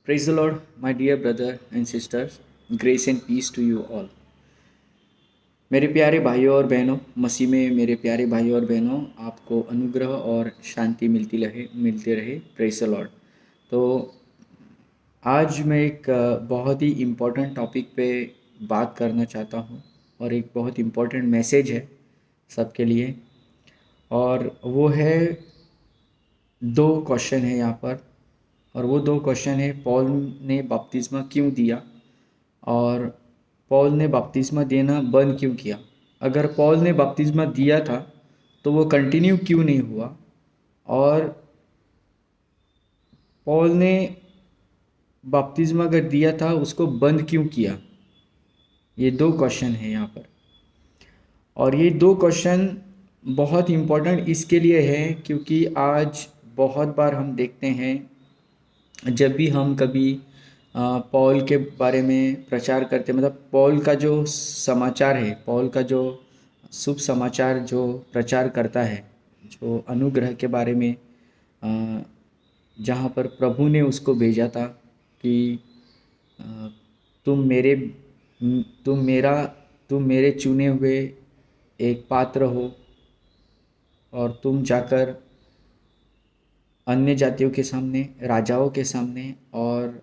Praise the Lord, my dear brother and sisters. Grace and peace to you all. मेरे प्यारे भाइयों और बहनों, मसीह में मेरे प्यारे भाइयों और बहनों, आपको अनुग्रह और शांति मिलते रहे। Praise the Lord. तो आज मैं एक बहुत ही इम्पोर्टेंट टॉपिक पे बात करना चाहता हूँ और एक बहुत इम्पोर्टेंट मैसेज है सबके लिए। और वो है, दो क्वेश्चन है यहाँ पर। और वो दो क्वेश्चन है, पॉल ने बपतिस्मा क्यों दिया और पॉल ने बपतिस्मा देना बंद क्यों किया। अगर पॉल ने बपतिस्मा दिया था तो वो कंटिन्यू क्यों नहीं हुआ, और पॉल ने बपतिस्मा अगर दिया था उसको बंद क्यों किया। ये दो क्वेश्चन है यहाँ पर। और ये दो क्वेश्चन बहुत इम्पोर्टेंट इसके लिए है क्योंकि आज बहुत बार हम देखते हैं, जब भी हम कभी पॉल के बारे में प्रचार करते, मतलब पॉल का जो समाचार है, पॉल का जो शुभ समाचार जो प्रचार करता है, जो अनुग्रह के बारे में, जहाँ पर प्रभु ने उसको भेजा था कि अ, तुम मेरे तुम मेरा तुम मेरे चुने हुए एक पात्र हो और तुम जाकर अन्य जातियों के सामने, राजाओं के सामने और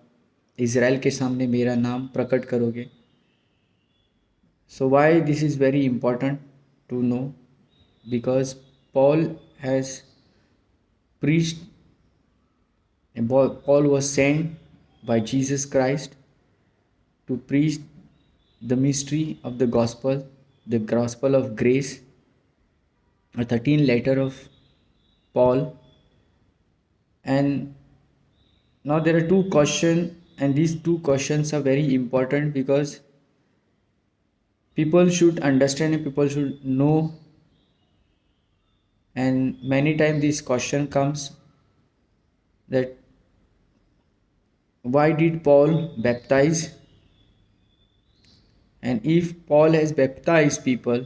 इज़राइल के सामने मेरा नाम प्रकट करोगे। So why this is very important to know, because Paul has preached, and Paul was sent by Jesus Christ to preach the mystery of the gospel of grace, a 13th letter of Paul. And now there are two questions, and these two questions are very important because people should understand and people should know. And many times this question comes that why did Paul baptize, and if Paul has baptized people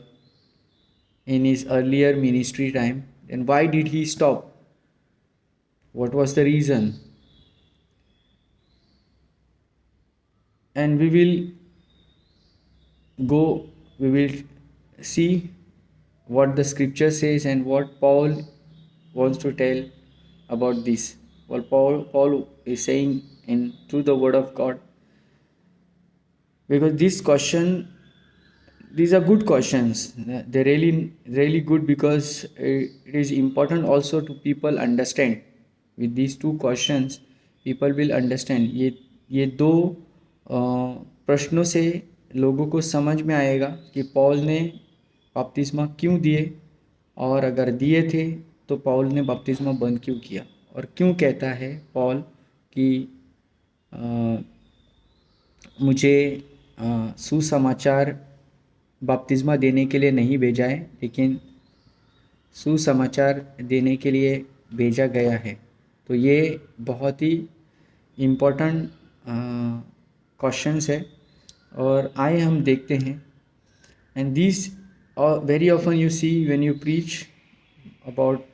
in his earlier ministry time, then why did he stop? What was the reason? And we will see what the scripture says and what Paul wants to tell about this. Well, Paul is saying in through the word of God, because these are good questions. They're really good because it is important also to people understand. With these two questions people will understand. ये दो प्रश्नों से लोगों को समझ में आएगा कि पॉल ने बपतिस्मा क्यों दिए, और अगर दिए थे तो पॉल ने बपतिस्मा बंद क्यों किया, और क्यों कहता है पॉल कि मुझे सुसमाचार बपतिस्मा देने के लिए नहीं भेजा है, लेकिन सुसमाचार देने के लिए भेजा गया है। तो ये बहुत ही इम्पोर्टेंट क्वेश्चंस है, और आए हम देखते हैं। And this very often you see when you preach about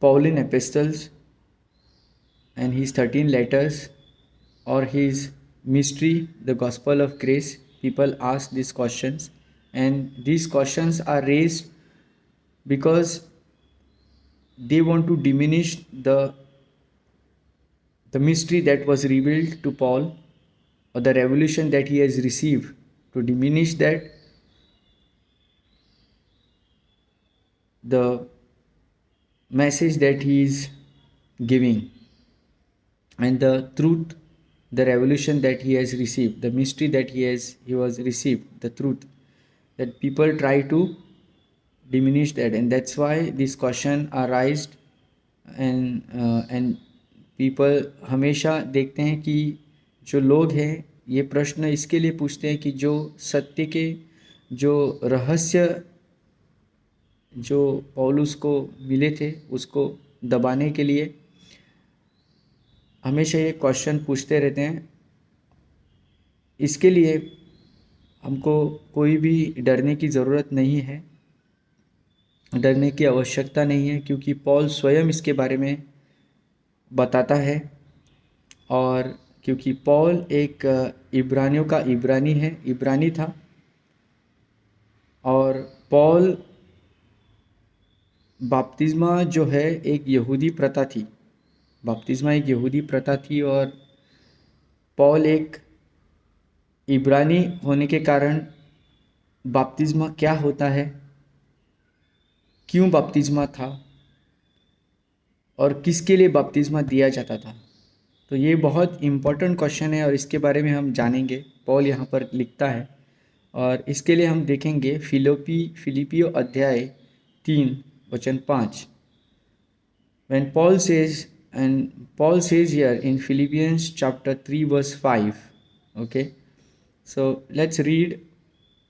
Pauline epistles and his 13 letters or his mystery, the gospel of grace, people ask these questions, and these questions are raised because they want to diminish the mystery that was revealed to Paul, or the revelation that he has received, to diminish that, the message that he is giving, and the truth, the revelation that he has received, the mystery that he was received, the truth, that people try to diminish that, and that's why this question arised. and people हमेशा देखते हैं कि जो लोग हैं ये प्रश्न इसके लिए पूछते हैं कि जो सत्य के जो रहस्य जो पौलुस को मिले थे उसको दबाने के लिए हमेशा ये क्वेश्चन पूछते रहते हैं। इसके लिए हमको कोई भी डरने की ज़रूरत नहीं है, डरने की आवश्यकता नहीं है, क्योंकि पॉल स्वयं इसके बारे में बताता है। और क्योंकि पौल एक इब्रानियों का इब्रानी था, और पौल बपतिस्मा जो है एक यहूदी प्रथा थी, बपतिस्मा एक यहूदी प्रथा थी, और पौल एक इब्रानी होने के कारण बपतिस्मा क्या होता है, क्यों बपतिस्मा था, और किसके लिए बपतिस्मा दिया जाता था, तो ये बहुत इम्पोर्टेंट क्वेश्चन है और इसके बारे में हम जानेंगे। पौल यहाँ पर लिखता है, और इसके लिए हम देखेंगे फिलिपियो अध्याय 3 वचन 5। When Paul says, and Paul says here in Philippians chapter 3 verse 5, okay, so let's read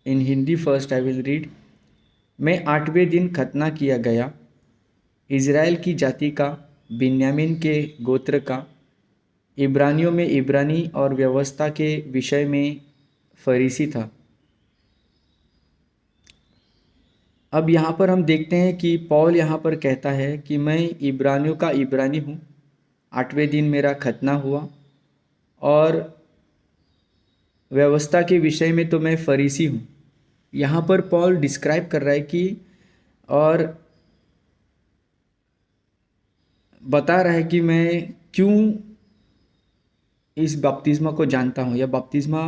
in Hindi first. I will read. मैं 8वें दिन खतना किया गया, इज़राइल की जाति का, बिन्यामीन के गोत्र का, इब्रानियों में इब्रानी और व्यवस्था के विषय में फरीसी था। अब यहाँ पर हम देखते हैं कि पौल यहाँ पर कहता है कि मैं इब्रानियों का इब्रानी हूँ, 8वें दिन मेरा खतना हुआ, और व्यवस्था के विषय में तो मैं फरीसी हूँ। यहाँ पर पौल डिस्क्राइब कर रहा है कि, और बता रहा है कि मैं क्यों इस बपतिस्मा को जानता हूँ, या बपतिस्मा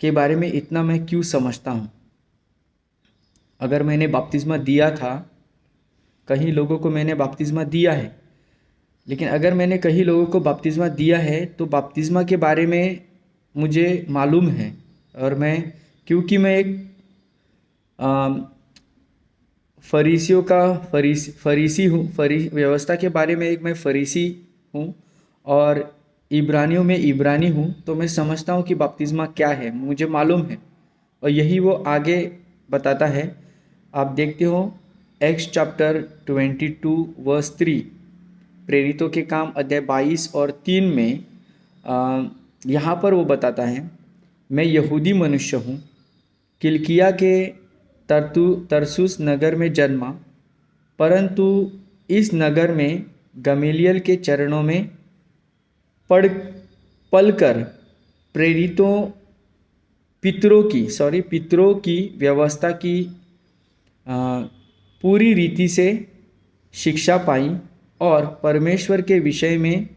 के बारे में इतना मैं क्यों समझता हूँ। अगर मैंने बपतिस्मा दिया था, कहीं लोगों को मैंने बपतिस्मा दिया है, लेकिन अगर मैंने कहीं लोगों को बपतिस्मा दिया है तो बपतिस्मा के बारे में मुझे मालूम है, और मैं, क्योंकि मैं एक फरीसियों का फरीसी हूँ, व्यवस्था के बारे में एक मैं फरीसी हूँ, और इब्रानियों में इब्रानी हूँ, तो मैं समझता हूँ कि बपतिस्मा क्या है, मुझे मालूम है। और यही वो आगे बताता है। आप देखते हो एक्स चैप्टर 22 वर्स 3, प्रेरितों के काम अध्याय 22 और 3 में यहाँ पर वो बताता है, मैं यहूदी मनुष्य हूँ, किलिकिया के तरसुस नगर में जन्मा, परंतु इस नगर में गमलीएल के चरणों में पलकर प्रेरितों पितरों की व्यवस्था की पूरी रीति से शिक्षा पाई, और परमेश्वर के विषय में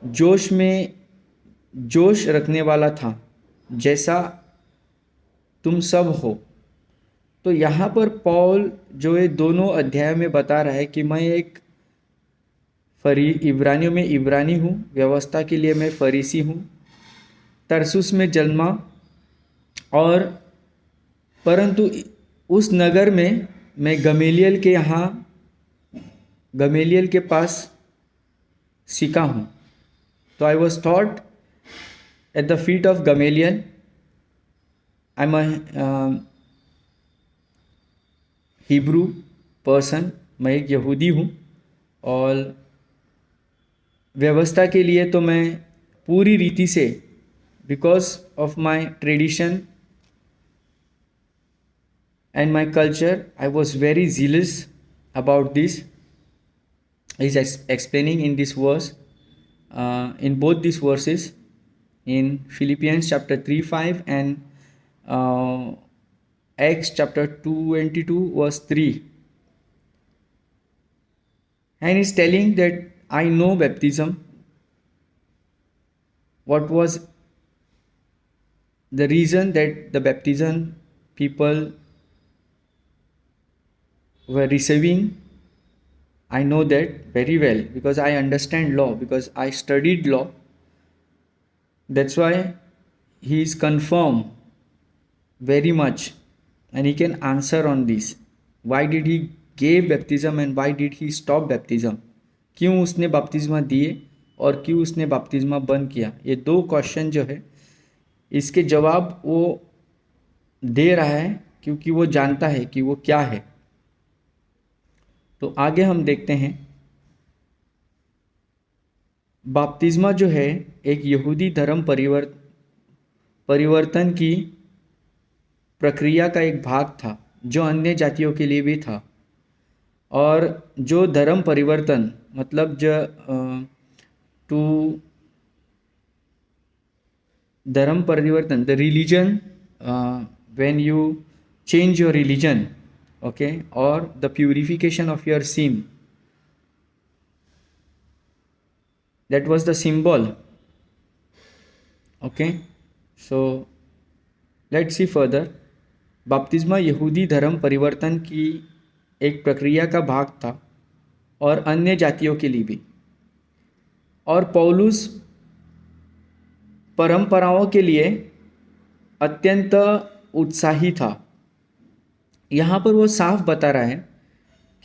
जोश रखने वाला था, जैसा तुम सब हो। तो यहाँ पर पौल जो ये दोनों अध्याय में बता रहा है कि मैं एक इब्रानियों में इब्रानी हूँ, व्यवस्था के लिए मैं फरीसी हूँ, तरसुस में जन्मा, और परंतु उस नगर में मैं गमलीएल के पास सीखा हूँ। तो I was taught at the feet of Gamaliel. I am Hebrew person, मैं एक यहूदी हूँ, और व्यवस्था के लिए तो मैं पूरी रीति से, because of my tradition and my culture, I was very zealous about this. He's explaining in this verse, in both these verses, in Philippians chapter 3:5 and Acts chapter 22 verse 3, and he's telling that I know baptism, what was the reason that the baptism people were receiving. I know that very well because I understand law, because I studied law. That's why he is confirmed very much, and he can answer on this. Why did he give baptism and why did he stop baptism? क्यों उसने बपतिस्मा दिए और क्यों उसने बपतिस्मा बंद किया? ये दो क्वेश्चन जो है, इसके जवाब वो दे रहा है क्योंकि वो जानता है कि वो क्या है। तो आगे हम देखते हैं, बपतिस्मा जो है एक यहूदी धर्म परिवर्तन की प्रक्रिया का एक भाग था, जो अन्य जातियों के लिए भी था। और जो धर्म परिवर्तन मतलब टू धर्म परिवर्तन, the religion, when you change your religion, okay, और the purification of your sin, that was the symbol. Okay, so let's see further. बपतिस्मा यहूदी धर्म परिवर्तन की एक प्रक्रिया का भाग था और अन्य जातियों के लिए भी, और पौलुस परंपराओं के लिए अत्यंत उत्साही था। यहाँ पर वो साफ बता रहा है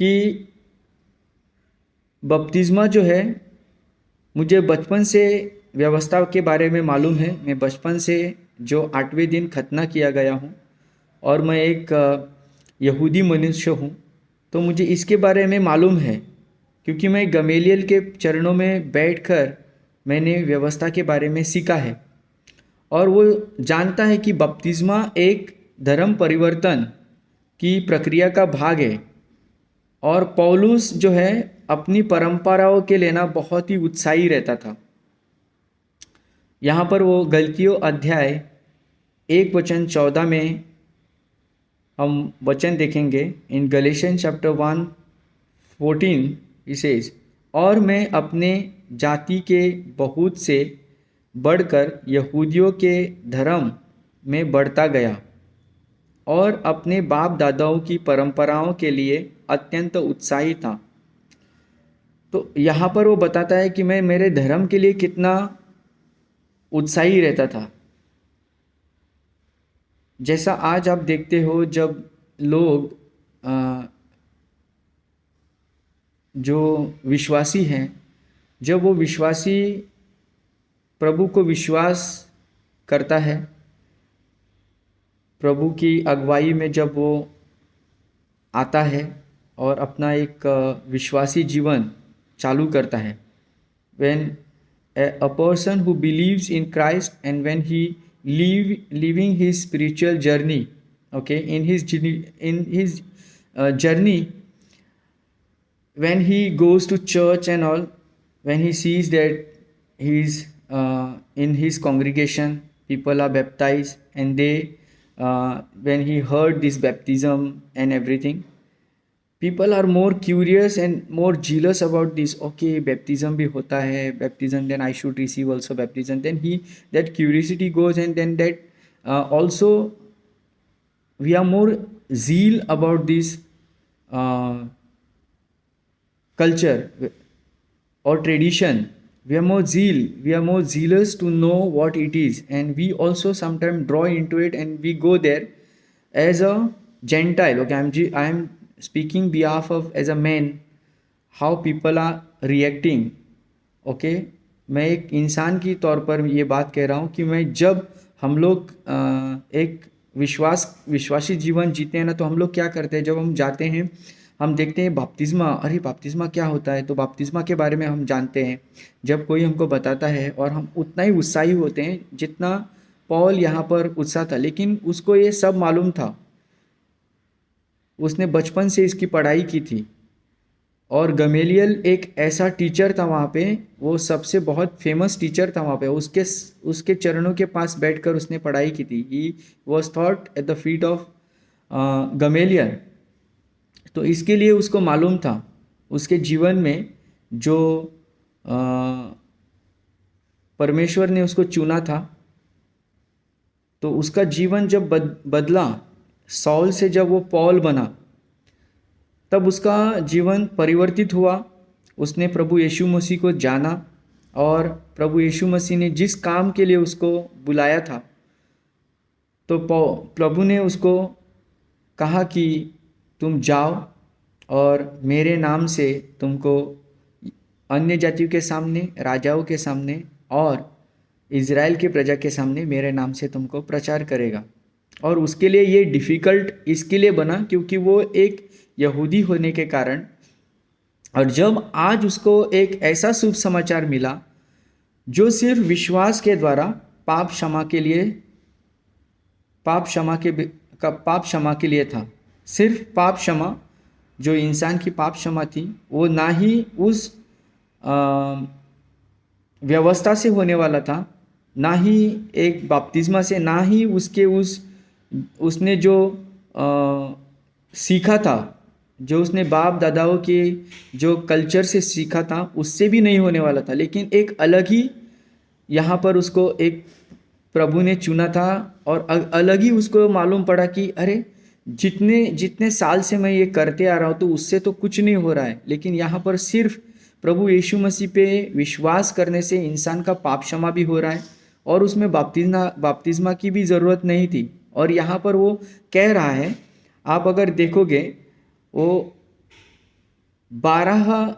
कि बपतिस्मा जो है, मुझे बचपन से व्यवस्था के बारे में मालूम है। मैं बचपन से जो 8वें दिन खतना किया गया हूँ और मैं एक यहूदी मनुष्य हूँ, तो मुझे इसके बारे में मालूम है क्योंकि मैं गमेलियल के चरणों में बैठकर मैंने व्यवस्था के बारे में सीखा है। और वो जानता है कि बपतिस्मा एक धर्म परिवर्तन की प्रक्रिया का भाग है, और पौलुस जो है अपनी परंपराओं के लेना बहुत ही उत्साही रहता था। यहाँ पर वो गलतियों अध्याय 1:14 में हम वचन देखेंगे। इन गलेशियन चैप्टर 1:14 इसेज, और मैं अपने जाति के बहुत से बढ़कर यहूदियों के धर्म में बढ़ता गया और अपने बाप दादाओं की परंपराओं के लिए अत्यंत उत्साही था। तो यहाँ पर वो बताता है कि मैं मेरे धर्म के लिए कितना उत्साही रहता था। जैसा आज आप देखते हो, जब लोग जो विश्वासी हैं, जब वो विश्वासी प्रभु को विश्वास करता है, प्रभु की अगुवाई में जब वो आता है और अपना एक विश्वासी जीवन चालू करता है, when a person who believes in Christ and when he living his spiritual journey, okay, in his journey, when he goes to church and all, when he sees that he's in his congregation people are baptized, and they when he heard this baptism and everything, people are more curious and more jealous about this. Okay, baptism bhi hota hai, baptism, then I should receive also baptism. Then that curiosity goes, and then that also we are more zeal about this culture or tradition. We are more zealous to know what it is, and we also sometimes draw into it and we go there as a Gentile. Okay, I am speaking behalf of as a man, how people are reacting. Okay, मैं एक इंसान की तौर पर ये बात कह रहा हूँ कि मैं जब हम लोग एक विश्वासी जीवन जीते हैं ना, तो हम लोग क्या करते हैं, जब हम जाते हैं हम देखते हैं बपतिस्मा, अरे बपतिस्मा क्या होता है, तो बपतिस्मा के बारे में हम जानते हैं। जब कोई हमको बताता है और हम उतना ही उत्साही होते हैं जितना पौल यहाँ पर उत्साह था, लेकिन उसको ये सब मालूम था, उसने बचपन से इसकी पढ़ाई की थी। और गमेलियल एक ऐसा टीचर था वहाँ पे, वो सबसे बहुत फेमस टीचर था वहाँ पे, उसके चरणों के पास बैठकर उसने पढ़ाई की थी। He was taught at the feet of Gamaliel. तो इसके लिए उसको मालूम था उसके जीवन में जो परमेश्वर ने उसको चुना था, तो उसका जीवन जब बदला, सौल से जब वो पौल बना, तब उसका जीवन परिवर्तित हुआ। उसने प्रभु यीशु मसीह को जाना और प्रभु यीशु मसीह ने जिस काम के लिए उसको बुलाया था, तो प्रभु ने उसको कहा कि तुम जाओ और मेरे नाम से तुमको अन्य जातियों के सामने, राजाओं के सामने और इज़राइल के प्रजा के सामने मेरे नाम से तुमको प्रचार करेगा। और उसके लिए ये डिफ़िकल्ट इसके लिए बना क्योंकि वो एक यहूदी होने के कारण। और जब आज उसको एक ऐसा शुभ समाचार मिला जो सिर्फ विश्वास के द्वारा पाप क्षमा के लिए था, सिर्फ पाप क्षमा जो इंसान की पाप क्षमा थी, वो ना ही उस अ, व्यवस्था से होने वाला था, ना ही एक बपतिस्मा से, ना ही उसके उसने जो सीखा था, जो उसने बाप दादाओं के जो कल्चर से सीखा था, उससे भी नहीं होने वाला था। लेकिन एक अलग ही यहाँ पर उसको एक प्रभु ने चुना था, और अलग ही उसको मालूम पड़ा कि अरे, जितने जितने साल से मैं ये करते आ रहा हूँ तो उससे तो कुछ नहीं हो रहा है, लेकिन यहाँ पर सिर्फ प्रभु यीशु मसीह पे विश्वास करने से इंसान का पाप क्षमा भी हो रहा है, और उसमें बपतिस्मा की भी ज़रूरत नहीं थी। और यहाँ पर वो कह रहा है, आप अगर देखोगे वो 12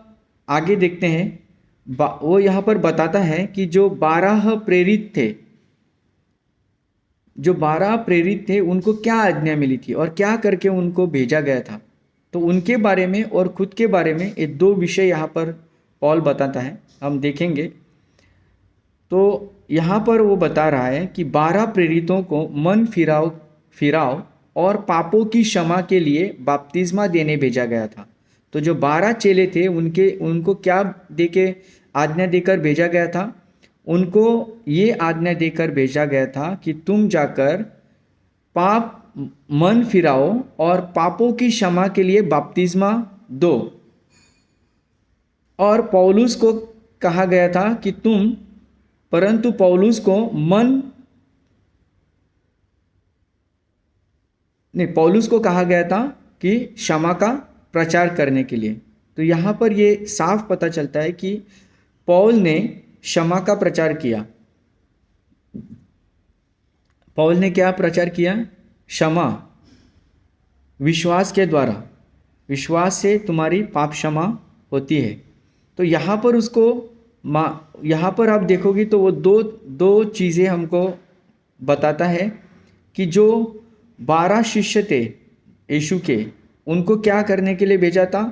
आगे देखते हैं, वो यहाँ पर बताता है कि जो 12 प्रेरित थे, जो 12 प्रेरित थे, उनको क्या आज्ञा मिली थी और क्या करके उनको भेजा गया था। तो उनके बारे में और खुद के बारे में ये दो विषय यहाँ पर पॉल बताता है, हम देखेंगे। तो यहाँ पर वो बता रहा है कि 12 प्रेरितों को मन फिराव और पापों की क्षमा के लिए बपतिस्मा देने भेजा गया था। तो जो 12 चेले थे, उनको क्या देके आज्ञा देकर भेजा गया था? उनको ये आज्ञा देकर भेजा गया था कि तुम जाकर पाप मन फिराओ और पापों की क्षमा के लिए बपतिस्मा दो। और पौलुस को कहा गया था कि परंतु पौलुस को पौलुस को कहा गया था कि क्षमा का प्रचार करने के लिए। तो यहाँ पर ये साफ पता चलता है कि पौल ने क्षमा का प्रचार किया। पौल ने क्या प्रचार किया? क्षमा, विश्वास के द्वारा। विश्वास से तुम्हारी पाप क्षमा होती है। तो यहाँ पर यहाँ पर आप देखोगे तो वो दो चीज़ें हमको बताता है कि जो 12 शिष्य थे यीशु के, उनको क्या करने के लिए भेजा था?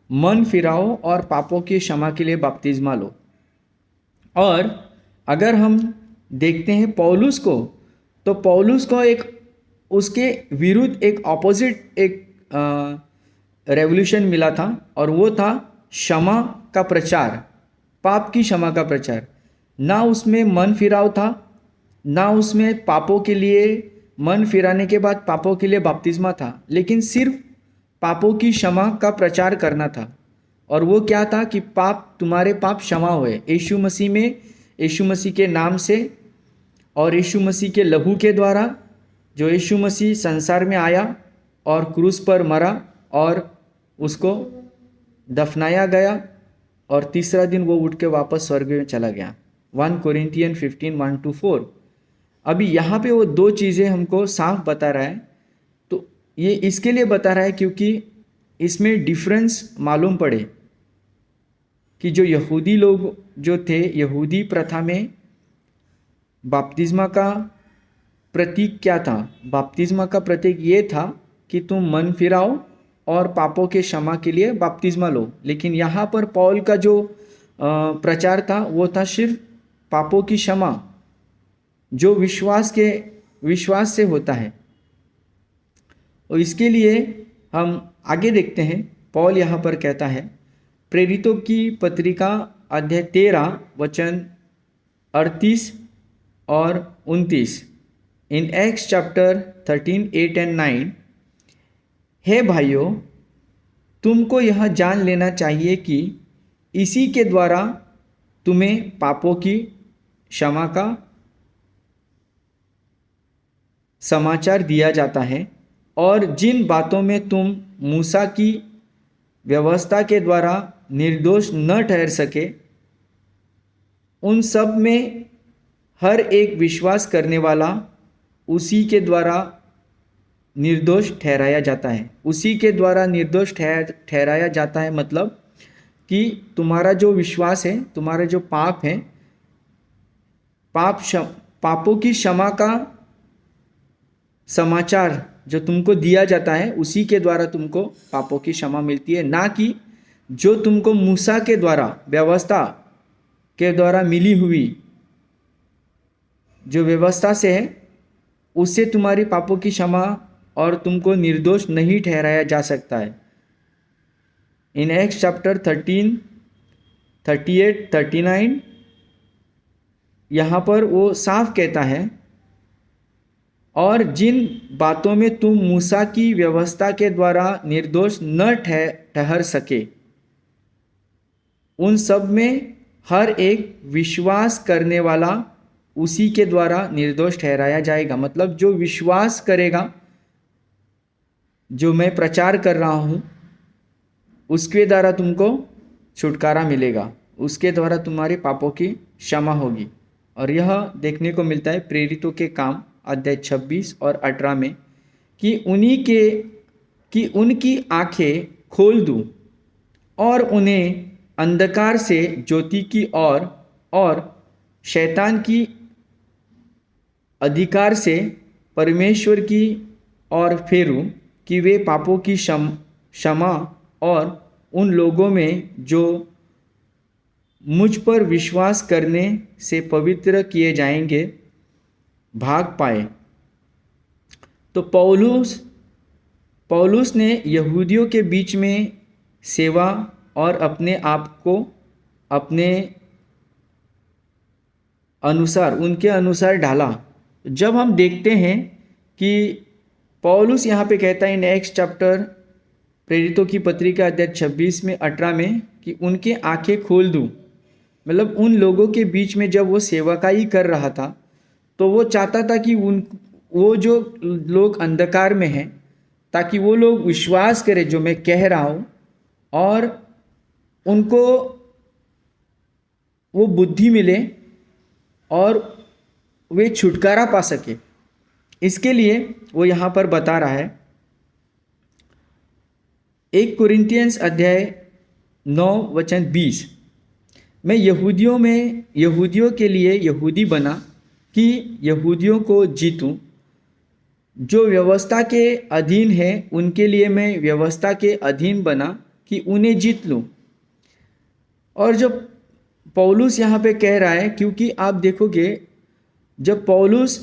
मन फिराओ और पापों की क्षमा के लिए बपतिस्मा लो। और अगर हम देखते हैं पौलुस को, तो पौलुस को एक उसके विरुद्ध एक ऑपोजिट एक रेवोल्यूशन मिला था, और वो था क्षमा का प्रचार, पाप की क्षमा का प्रचार। ना उसमें मन फिराव था, ना उसमें पापों के लिए मन फिराने के बाद पापों के लिए बपतिस्मा था, लेकिन सिर्फ पापों की क्षमा का प्रचार करना था। और वो क्या था कि तुम्हारे पाप क्षमा हुए यीशु मसीह में, यीशु मसीह के नाम से और यीशु मसीह के लहू के द्वारा, जो यीशु मसीह संसार में आया और क्रूस पर मरा और उसको दफनाया गया, और तीसरा दिन वो उठ के वापस स्वर्ग में चला गया। 1 कोरिन्थियन 15:1-4। अभी यहाँ पे वो दो चीज़ें हमको साफ बता रहा है। तो ये इसके लिए बता रहा है क्योंकि इसमें डिफरेंस मालूम पड़े कि जो यहूदी लोग जो थे, यहूदी प्रथा में बपतिस्मा का प्रतीक क्या था? बपतिस्मा का प्रतीक ये था कि तुम मन फिराओ और पापों के क्षमा के लिए बपतिस्मा लो। लेकिन यहाँ पर पौल का जो प्रचार था वो था सिर्फ पापों की क्षमा, जो विश्वास से होता है। और इसके लिए हम आगे देखते हैं, पौल यहाँ पर कहता है, प्रेरितों की पत्रिका अध्याय 13 वचन 38 और 29, इन एक्स चैप्टर 13, 8 and 9, हे भाइयों, तुमको यह जान लेना चाहिए कि इसी के द्वारा तुम्हें पापों की क्षमा का समाचार दिया जाता है, और जिन बातों में तुम मूसा की व्यवस्था के द्वारा निर्दोष न ठहर सके, उन सब में हर एक विश्वास करने वाला उसी के द्वारा निर्दोष ठहराया जाता है। उसी के द्वारा निर्दोष ठहराया जाता है मतलब कि तुम्हारा जो विश्वास है, तुम्हारा जो पाप है, पापों की क्षमा का समाचार जो तुमको दिया जाता है, उसी के द्वारा तुमको पापों की क्षमा मिलती है, ना कि जो तुमको मूसा के द्वारा, व्यवस्था के द्वारा मिली हुई जो व्यवस्था से है, उससे तुम्हारी पापों की क्षमा और तुमको निर्दोष नहीं ठहराया जा सकता है। इन एक्स चैप्टर 13, 38, 39 यहाँ पर वो साफ कहता है, और जिन बातों में तुम मूसा की व्यवस्था के द्वारा निर्दोष न ठहर सके, उन सब में हर एक विश्वास करने वाला उसी के द्वारा निर्दोष ठहराया जाएगा। मतलब जो विश्वास करेगा, जो मैं प्रचार कर रहा हूँ, उसके द्वारा तुमको छुटकारा मिलेगा, उसके द्वारा तुम्हारे पापों की क्षमा होगी। और यह देखने को मिलता है प्रेरितों के काम अध्याय 26 और 18 में, कि उनकी आंखें खोल दूं और उन्हें अंधकार से ज्योति की ओर और शैतान की अधिकार से परमेश्वर की ओर फेरूं, कि वे पापों की क्षमा और उन लोगों में जो मुझ पर विश्वास करने से पवित्र किए जाएंगे भाग पाए। तो पौलुस ने यहूदियों के बीच में सेवा और अपने आप को अपने अनुसार, उनके अनुसार डाला। जब हम देखते हैं कि पौलुस यहाँ पे कहता है इन एक्स चैप्टर, प्रेरितों की पत्रिका अध्याय 26 में 18 में, कि उनके आंखें खोल दूँ। मतलब उन लोगों के बीच में जब वो सेवकाई कर रहा था, तो वो चाहता था कि वो जो लोग अंधकार में हैं, ताकि वो लोग विश्वास करें जो मैं कह रहा हूँ, और उनको वो बुद्धि मिले और वे छुटकारा पा सके। इसके लिए वो यहाँ पर बता रहा है 1 कुरिन्थियंस अध्याय 9 वचन 20, मैं यहूदियों के लिए यहूदी बना कि यहूदियों को जीतूं, जो व्यवस्था के अधीन है उनके लिए मैं व्यवस्था के अधीन बना कि उन्हें जीत लूं। और जब पौलुस यहाँ पे कह रहा है, क्योंकि आप देखोगे जब पौलुस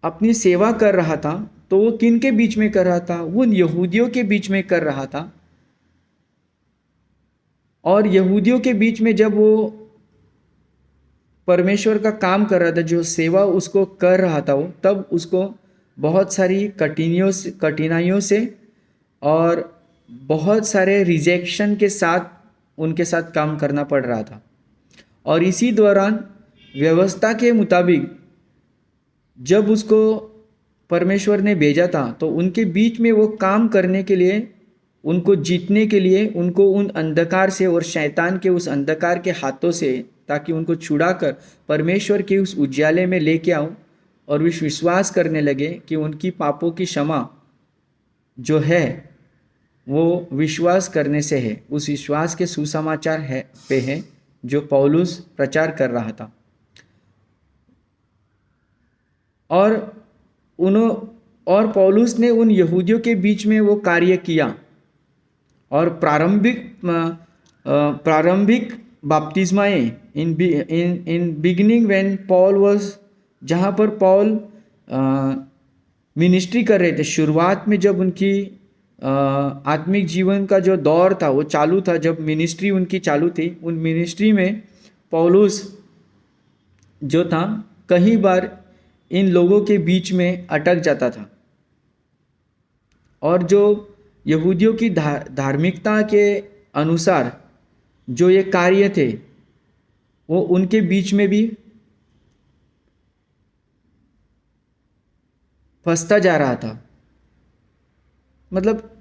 अपनी सेवा कर रहा था तो वो किन के बीच में कर रहा था? वो यहूदियों के बीच में कर रहा था। और यहूदियों के बीच में जब वो परमेश्वर का काम कर रहा था, जो सेवा उसको कर रहा था, वो तब उसको बहुत सारी कठिनाइयों से और बहुत सारे रिजेक्शन के साथ उनके साथ काम करना पड़ रहा था। और इसी दौरान व्यवस्था के मुताबिक जब उसको परमेश्वर ने भेजा था, तो उनके बीच में वो काम करने के लिए, उनको जीतने के लिए, उनको उन अंधकार से और शैतान के उस अंधकार के हाथों से, ताकि उनको छुड़ाकर परमेश्वर के उस उज्याले में लेके आऊं और विश्वास करने लगे कि उनकी पापों की क्षमा जो है वो विश्वास करने से है। उस विश्वास के सुसमाचार पे है जो पौलुस प्रचार कर रहा था। और पौलुस ने उन यहूदियों के बीच में वो कार्य किया। और प्रारंभिक बपतिस्माएं in beginning when Paul was, जहाँ पर पॉल मिनिस्ट्री कर रहे थे, शुरुआत में जब उनकी आत्मिक जीवन का जो दौर था वो चालू था, जब मिनिस्ट्री उनकी चालू थी, उन मिनिस्ट्री में पौलुस जो था कई बार इन लोगों के बीच में अटक जाता था। और जो यहूदियों की धार्मिकता के अनुसार जो ये कार्य थे, वो उनके बीच में भी फंसता जा रहा था। मतलब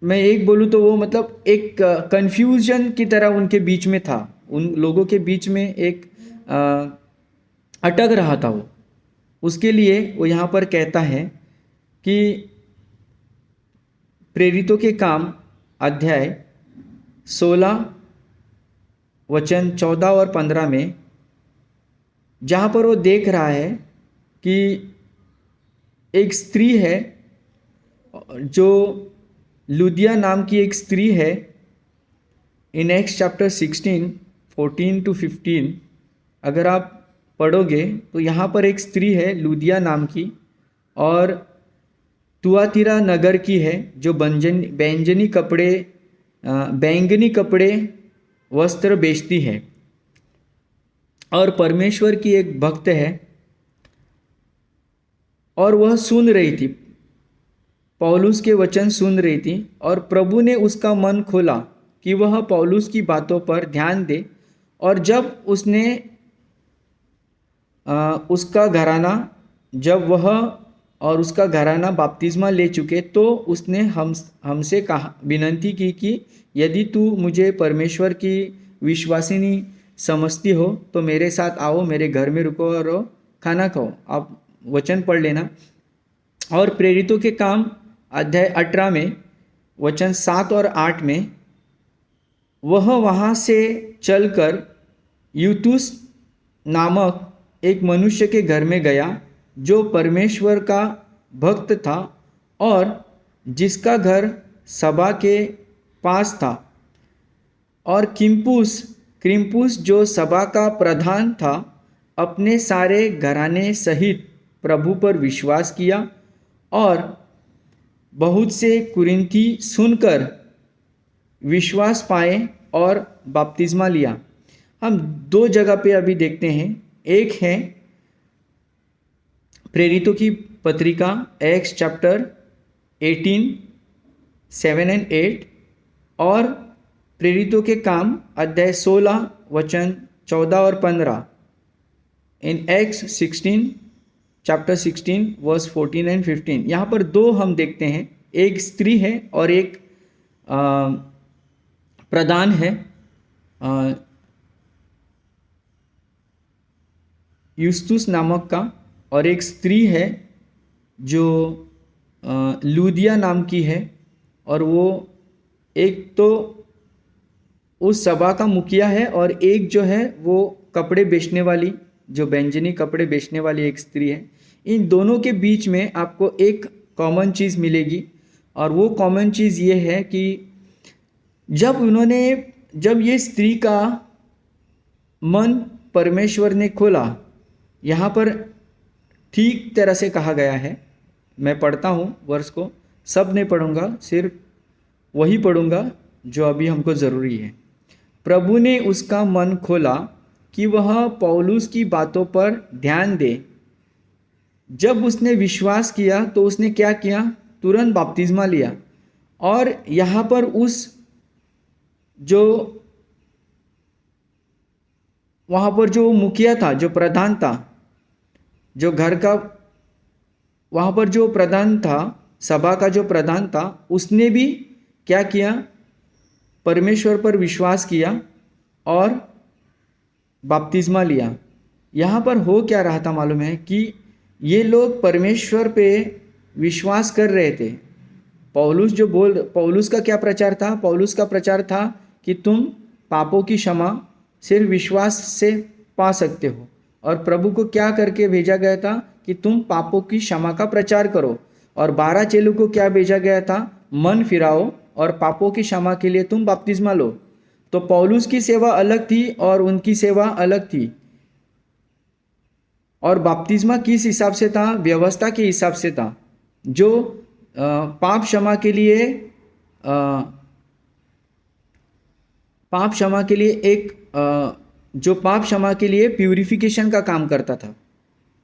मैं एक बोलूँ तो वो मतलब एक कंफ्यूजन की तरह उनके बीच में था, उन लोगों के बीच में एक अटक रहा था वो। उसके लिए वो यहाँ पर कहता है कि प्रेरितों के काम अध्याय 16 वचन 14 और 15 में, जहाँ पर वो देख रहा है कि एक स्त्री है, जो लुदिया नाम की एक स्त्री है। इन एक्स चैप्टर 16 14 to 15 अगर आप पढ़ोगे तो यहाँ पर एक स्त्री है लुदिया नाम की, और तुआतीरा नगर की है, जो बैंजनी कपड़े बैंगनी कपड़े वस्त्र बेचती है और परमेश्वर की एक भक्त है और वह सुन रही थी, पौलुस के वचन सुन रही थी और प्रभु ने उसका मन खोला कि वह पौलुस की बातों पर ध्यान दे। और जब उसने उसका घराना जब वह और उसका घराना बपतिस्मा ले चुके तो उसने हमसे कहा विनती की कि यदि तू मुझे परमेश्वर की विश्वासिनी समझती हो तो मेरे साथ आओ, मेरे घर में रुको और खाना खाओ। आप वचन पढ़ लेना। और प्रेरितों के काम अध्याय 18 में वचन 7 और 8 में वह वहाँ से चलकर यूतुस नामक एक मनुष्य के घर में गया जो परमेश्वर का भक्त था और जिसका घर सभा के पास था। और क्रिम्पुस जो सभा का प्रधान था अपने सारे घराने सहित प्रभु पर विश्वास किया और बहुत से कुरिन्थी सुनकर विश्वास पाए और बपतिस्मा लिया। हम दो जगह पे अभी देखते हैं। एक है प्रेरितों की पत्रिका एक्स चैप्टर 18 7 and 8 और प्रेरितों के काम अध्याय 16 वचन 14 और 15 इन एक्स 16 चैप्टर 16 वर्स 14 and 15। यहाँ पर दो हम देखते हैं, एक स्त्री है और एक प्रधान है यूस्तुस नामक का, और एक स्त्री है जो लूदिया नाम की है और वो एक तो उस सभा का मुखिया है और एक जो है वो कपड़े बेचने वाली, जो बैंजनी कपड़े बेचने वाली एक स्त्री है। इन दोनों के बीच में आपको एक कॉमन चीज़ मिलेगी और वो कॉमन चीज़ ये है कि जब ये स्त्री का मन परमेश्वर ने खोला, यहाँ पर ठीक तरह से कहा गया है। मैं पढ़ता हूँ वर्ष को, सब नहीं पढ़ूँगा, सिर्फ वही पढ़ूँगा जो अभी हमको ज़रूरी है। प्रभु ने उसका मन खोला कि वह पौलुस की बातों पर ध्यान दे। जब उसने विश्वास किया तो उसने क्या किया, तुरंत बपतिस्मा लिया। और यहाँ पर वहाँ पर जो मुखिया था, जो प्रधान था, जो घर का वहाँ पर जो प्रधान था, सभा का जो प्रधान था, उसने भी क्या किया, परमेश्वर पर विश्वास किया और बपतिस्मा लिया। यहाँ पर हो क्या रहा था मालूम है कि ये लोग परमेश्वर पे विश्वास कर रहे थे। पौलुस का क्या प्रचार था? पौलुस का प्रचार था कि तुम पापों की क्षमा सिर्फ विश्वास से पा सकते हो। और प्रभु को क्या करके भेजा गया था कि तुम पापों की क्षमा का प्रचार करो। और 12 चेलों को क्या भेजा गया था? मन फिराओ और पापों की क्षमा के लिए तुम बपतिस्मा लो। तो पौलुस की सेवा अलग थी और उनकी सेवा अलग थी। और बपतिस्मा किस हिसाब से था? व्यवस्था के हिसाब से था, जो पाप क्षमा के लिए प्यूरिफिकेशन का काम करता था।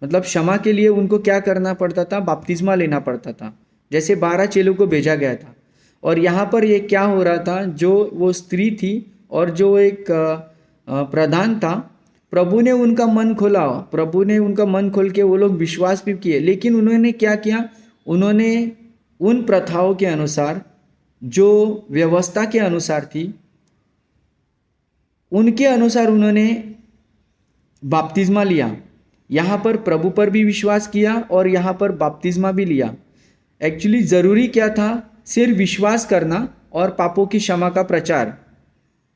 मतलब क्षमा के लिए उनको क्या करना पड़ता था? बपतिस्मा लेना पड़ता था। जैसे 12 चेलों को भेजा गया था। और यहाँ पर ये क्या हो रहा था, जो वो स्त्री थी और जो एक प्रधान था, प्रभु ने उनका मन खोला। प्रभु ने उनका मन खोल के वो लोग विश्वास भी किए। लेकिन उन्होंने क्या किया? उन्होंने उन प्रथाओं के अनुसार, जो व्यवस्था के अनुसार थी, उनके अनुसार उन्होंने बपतिस्मा लिया। यहाँ पर प्रभु पर भी विश्वास किया और यहाँ पर बपतिस्मा भी लिया। एक्चुअली ज़रूरी क्या था? सिर्फ विश्वास करना और पापों की क्षमा का प्रचार।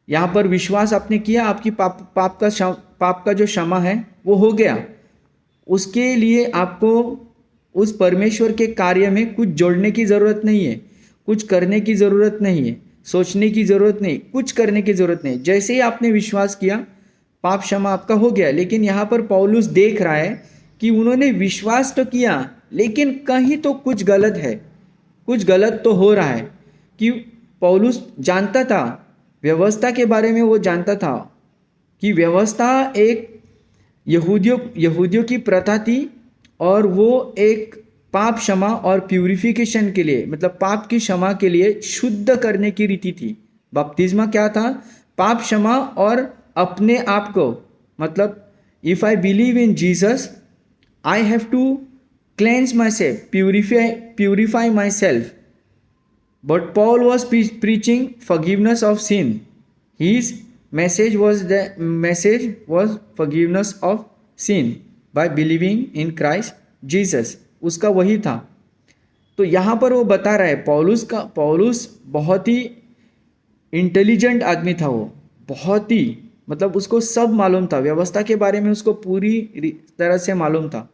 यहाँ पर विश्वास आपने किया, आपकी पाप का जो क्षमा है वो हो गया। उसके लिए आपको उस परमेश्वर के कार्य में कुछ जोड़ने की ज़रूरत नहीं है, कुछ करने की ज़रूरत नहीं है, सोचने की ज़रूरत नहीं, कुछ करने की ज़रूरत नहीं। जैसे ही आपने विश्वास किया, पाप क्षमा आपका हो गया। लेकिन यहाँ पर पौलुस देख रहा है कि उन्होंने विश्वास तो किया, लेकिन कहीं तो कुछ गलत है, कुछ गलत तो हो रहा है। कि पौलुस जानता था, व्यवस्था के बारे में वो जानता था कि व्यवस्था एक यहूदियों की प्रथा थी और वो एक पाप क्षमा और प्यूरिफिकेशन के लिए, मतलब पाप की क्षमा के लिए शुद्ध करने की रीति थी। बपतिस्मा क्या था? पाप क्षमा और अपने आप को, मतलब if I believe in Jesus I have to cleanse myself, purify myself. But Paul was preaching forgiveness of sin. His message was forgiveness of sin by believing in Christ Jesus. उसका वही था। तो यहाँ पर वो बता रहा है, पौलुस बहुत ही इंटेलिजेंट आदमी था। वो बहुत ही, मतलब उसको सब मालूम था, व्यवस्था के बारे में उसको पूरी तरह से मालूम था।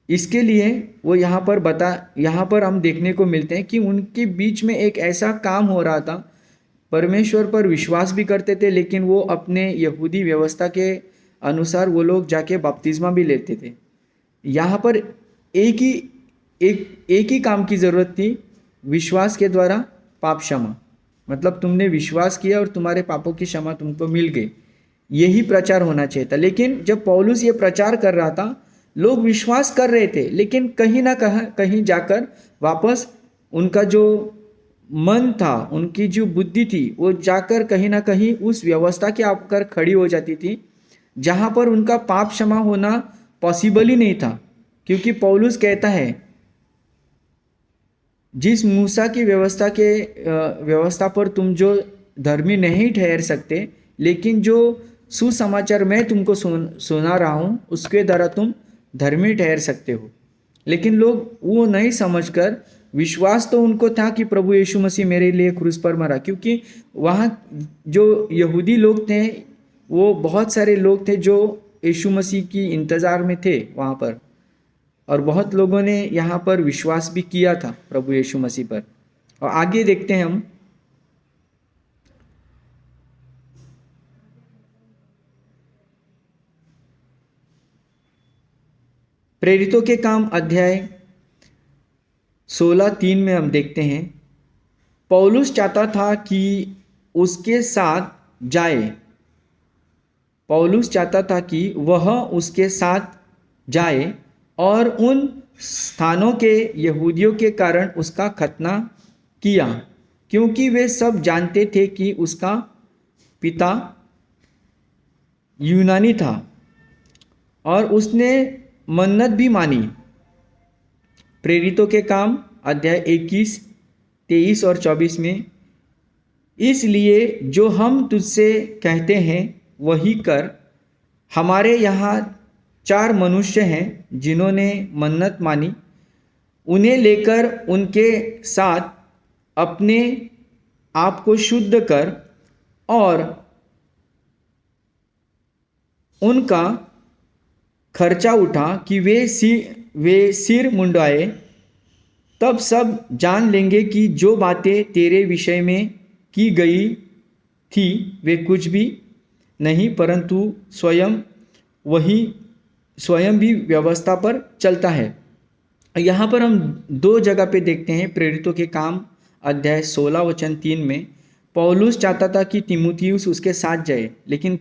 इसके लिए वो यहाँ पर हम देखने को मिलते हैं कि उनके बीच में एक ऐसा काम हो रहा था। परमेश्वर पर विश्वास भी करते थे, लेकिन वो अपने यहूदी व्यवस्था के अनुसार वो लोग जाके बपतिस्मा भी लेते थे। यहाँ पर एक ही काम की ज़रूरत थी, विश्वास के द्वारा पाप क्षमा। मतलब तुमने विश्वास किया और तुम्हारे पापों की क्षमा तुमको मिल गई, यही प्रचार होना चाहिए था। लेकिन जब पौलुस ये प्रचार कर रहा था, लोग विश्वास कर रहे थे, लेकिन कहीं ना कहीं जाकर वापस उनका जो मन था, उनकी जो बुद्धि थी, वो जाकर कहीं ना कहीं उस व्यवस्था के आकर खड़ी हो जाती थी, जहाँ पर उनका पाप क्षमा होना पॉसिबल ही नहीं था। क्योंकि पौलुस कहता है, जिस मूसा की व्यवस्था पर तुम जो धर्मी नहीं ठहर सकते, लेकिन जो सुसमाचार मैं तुमको सुना रहा हूँ, उसके द्वारा तुम धर्मी ठहर सकते हो। लेकिन लोग वो नहीं समझकर, विश्वास तो उनको था कि प्रभु यीशु मसीह मेरे लिए क्रूस पर मरा, क्योंकि वहाँ जो यहूदी लोग थे, वो बहुत सारे लोग थे जो यीशु मसीह की इंतज़ार में थे वहाँ पर, और बहुत लोगों ने यहाँ पर विश्वास भी किया था प्रभु यीशु मसीह पर। और आगे देखते हैं हम, प्रेरितों के काम अध्याय 16:3 में हम देखते हैं, पौलुस चाहता था कि उसके साथ जाए, पौलुस चाहता था कि वह उसके साथ जाए और उन स्थानों के यहूदियों के कारण उसका खतना किया, क्योंकि वे सब जानते थे कि उसका पिता यूनानी था और उसने मन्नत भी मानी। प्रेरितों के काम अध्याय 21, 23 और 24 में, इसलिए जो हम तुझसे कहते हैं वही कर। हमारे यहाँ 4 मनुष्य हैं जिन्होंने मन्नत मानी, उन्हें लेकर उनके साथ अपने आप को शुद्ध कर और उनका खर्चा उठा कि वे सिर मुंडवाए। तब सब जान लेंगे कि जो बातें तेरे विषय में की गई थी वे कुछ भी नहीं, परंतु स्वयं भी व्यवस्था पर चलता है। यहाँ पर हम 2 जगह पे देखते हैं, प्रेरितों के काम अध्याय 16 वचन 3 में पौलुस चाहता था कि तीमुथियुस उसके साथ जाए, लेकिन